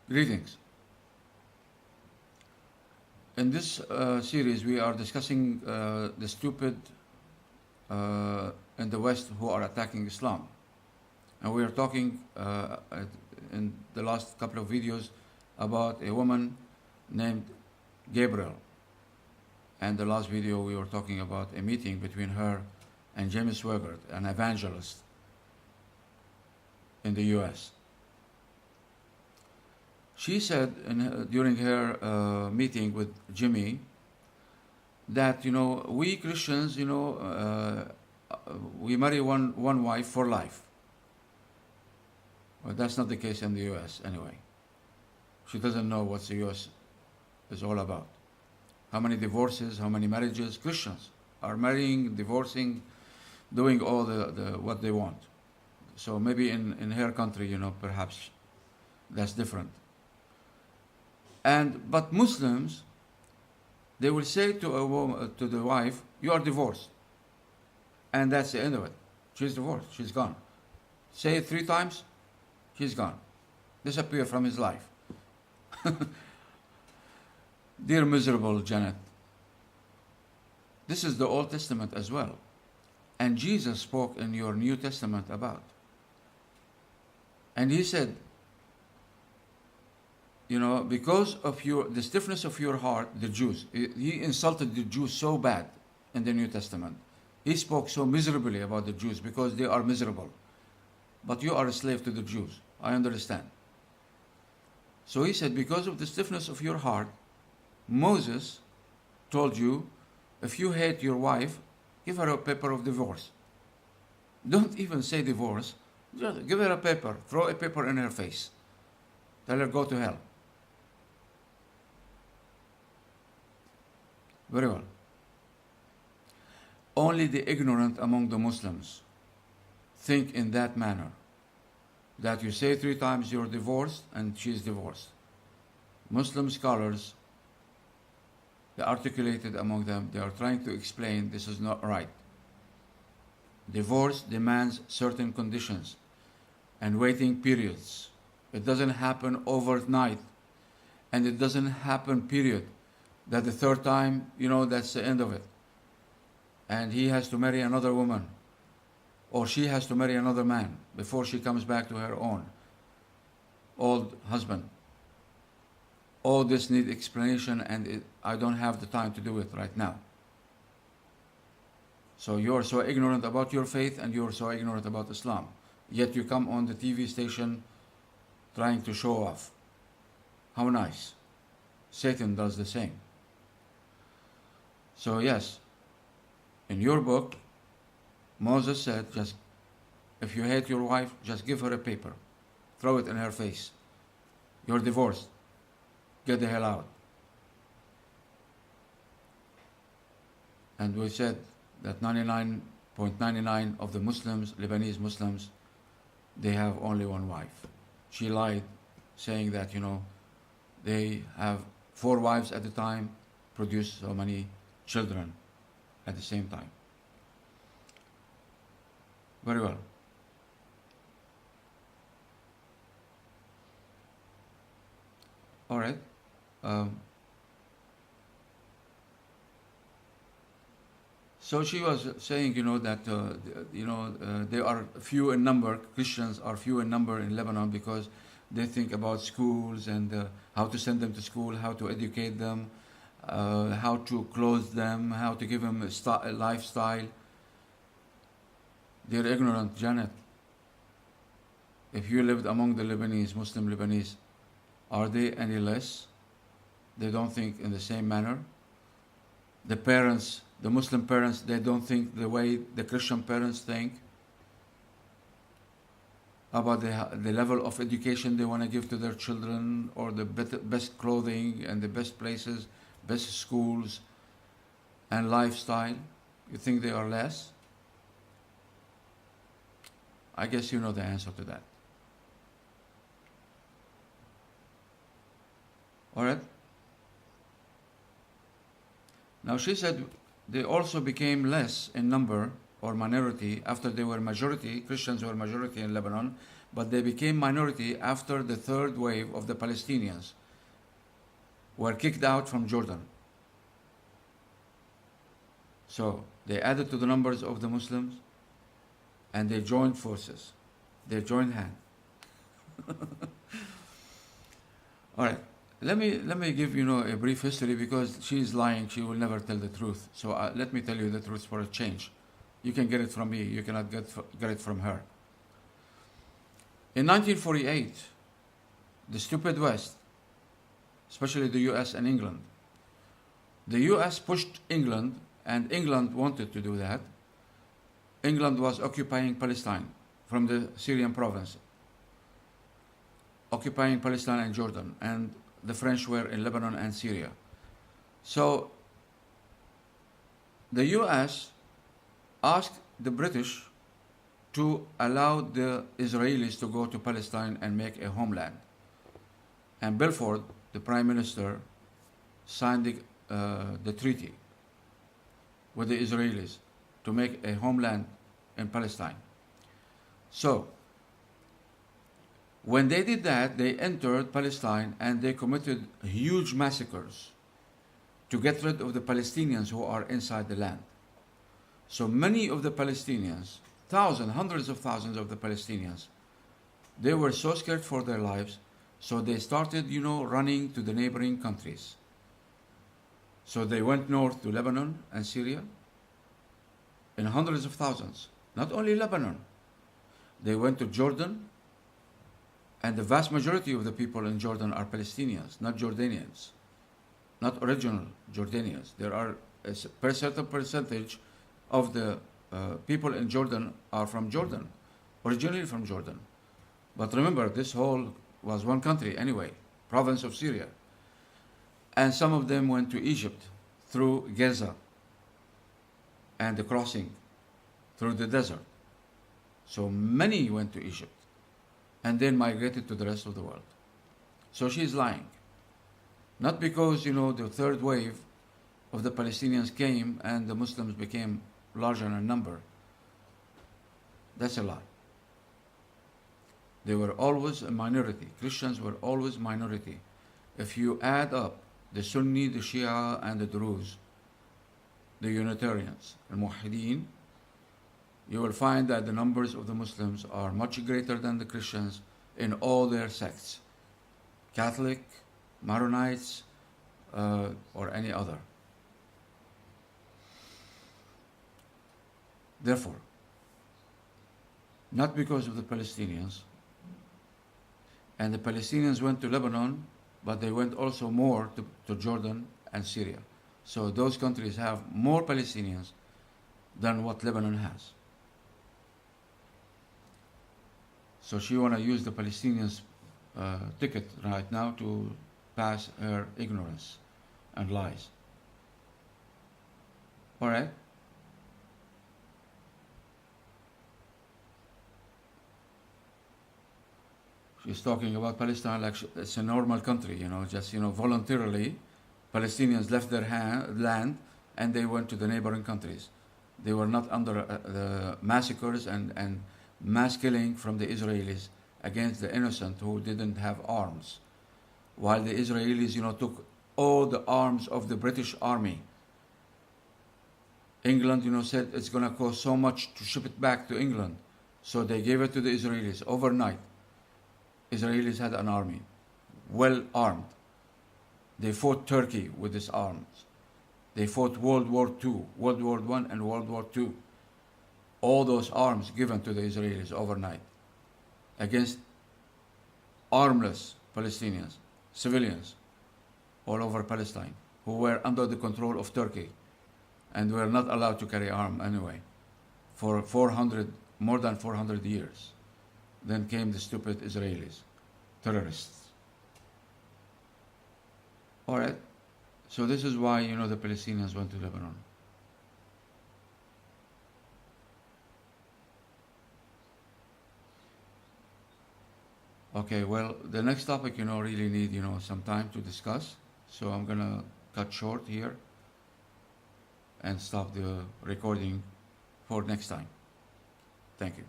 Greetings. In this series, we are discussing the stupid in the West who are attacking Islam. And we are talking in the last couple of videos about a woman named Gabriel. And the last video, we were talking about a meeting between her and James Swigert, an evangelist in the US. She said during her meeting with Jimmy that, we Christians, we marry one wife for life. Well, that's not the case in the US anyway. She doesn't know what the US is all about. How many divorces, how many marriages? Christians are marrying, divorcing, doing all the what they want. So maybe in her country, perhaps that's different. But Muslims, they will say to a woman, to the wife, "You are divorced," and that's the end of it. She's divorced. She's gone. Say it 3 times, she's gone. Disappear from his life. Dear miserable Janet, this is the Old Testament as well, and Jesus spoke in your New Testament about. And he said, because of the stiffness of your heart, the Jews, he insulted the Jews so bad in the New Testament. He spoke so miserably about the Jews because they are miserable. But you are a slave to the Jews. I understand. So he said, because of the stiffness of your heart, Moses told you, if you hate your wife, give her a paper of divorce. Don't even say divorce. Just give her a paper. Throw a paper in her face. Tell her, go to hell. Very well. Only the ignorant among the Muslims think in that manner, that you say 3 times you're divorced and she's divorced. Muslim scholars, they articulated among them, they are trying to explain this is not right. Divorce demands certain conditions and waiting periods. It doesn't happen overnight, and it doesn't happen, period. That the 3rd time, that's the end of it. And he has to marry another woman, or she has to marry another man before she comes back to her own old husband. All this needs explanation, and I don't have the time to do it right now. So you're so ignorant about your faith, and you're so ignorant about Islam. Yet you come on the TV station trying to show off. How nice. Satan does the same. So yes, in your book, Moses said, just if you hate your wife, just give her a paper. Throw it in her face. You're divorced. Get the hell out. And we said that 99.99 of the Muslims, Lebanese Muslims, they have only one wife. She lied, saying that, they have 4 wives at a time, produce so many children at the same time. Very well. All right. So she was saying, that they are few in number. Christians are few in number in Lebanon because they think about schools and how to send them to school, how to educate them, how to clothe them, how to give them a lifestyle. They're ignorant, Janet. If you lived among the Lebanese, Muslim Lebanese, are they any less? They don't think in the same manner. The parents, the Muslim parents, they don't think the way the Christian parents think about the level of education they want to give to their children, or the best clothing and the best places, best schools and lifestyle. You think they are less? I guess you know the answer to that. All right? Now she said they also became less in number or minority after they were majority, Christians were majority in Lebanon, but they became minority after the third wave of the Palestinians were kicked out from Jordan. So they added to the numbers of the Muslims and they joined forces. They joined hands. All right. Let me give a brief history, because she is lying. She will never tell the truth. So let me tell you the truth for a change. You can get it from me. You cannot get it from her. In 1948, the stupid West, especially the US and England, the US pushed England, and England wanted to do that. England was occupying Palestine from the Syrian province, occupying Palestine and Jordan, and the French were in Lebanon and Syria. So the US asked the British to allow the Israelis to go to Palestine and make a homeland. And Belford, the Prime Minister, signed the treaty with the Israelis to make a homeland in Palestine. So when they did that, they entered Palestine and they committed huge massacres to get rid of the Palestinians who are inside the land. So many of the Palestinians, thousands, hundreds of thousands of the Palestinians, they were so scared for their lives, so they started, running to the neighboring countries. So they went north to Lebanon and Syria in hundreds of thousands. Not only Lebanon, they went to Jordan, and the vast majority of the people in Jordan are Palestinians, not Jordanians, not original Jordanians. There are a certain percentage of the people in Jordan are from Jordan, originally from Jordan. But remember, this whole was one country anyway, province of Syria. And some of them went to Egypt through Gaza and the crossing through the desert. So many went to Egypt and then migrated to the rest of the world. So she's lying. Not because, the third wave of the Palestinians came and the Muslims became larger in number. That's a lie. They were always a minority. Christians were always minority. If you add up the Sunni, the Shia, and the Druze, the Unitarians, the Muwahhideen, you will find that the numbers of the Muslims are much greater than the Christians in all their sects, Catholic, Maronites, or any other. Therefore, not because of the Palestinians, and the Palestinians went to Lebanon, but they went also more to Jordan and Syria. So those countries have more Palestinians than what Lebanon has. So she want to use the Palestinians' ticket right now to pass her ignorance and lies. All right? She's talking about Palestine like it's a normal country, just, voluntarily, Palestinians left their land and they went to the neighboring countries. They were not under the massacres and mass killing from the Israelis against the innocent who didn't have arms. While the Israelis, took all the arms of the British army. England, said it's going to cost so much to ship it back to England. So they gave it to the Israelis overnight. Israelis had an army, well armed. They fought Turkey with these arms. They fought World War II, World War I and World War II. All those arms given to the Israelis overnight against armless Palestinians, civilians all over Palestine, who were under the control of Turkey and were not allowed to carry arms anyway for more than 400 years. Then came the stupid Israelis, terrorists. All right. So this is why, the Palestinians went to Lebanon. Okay, well, the next topic, really need, some time to discuss. So I'm going to cut short here and stop the recording for next time. Thank you.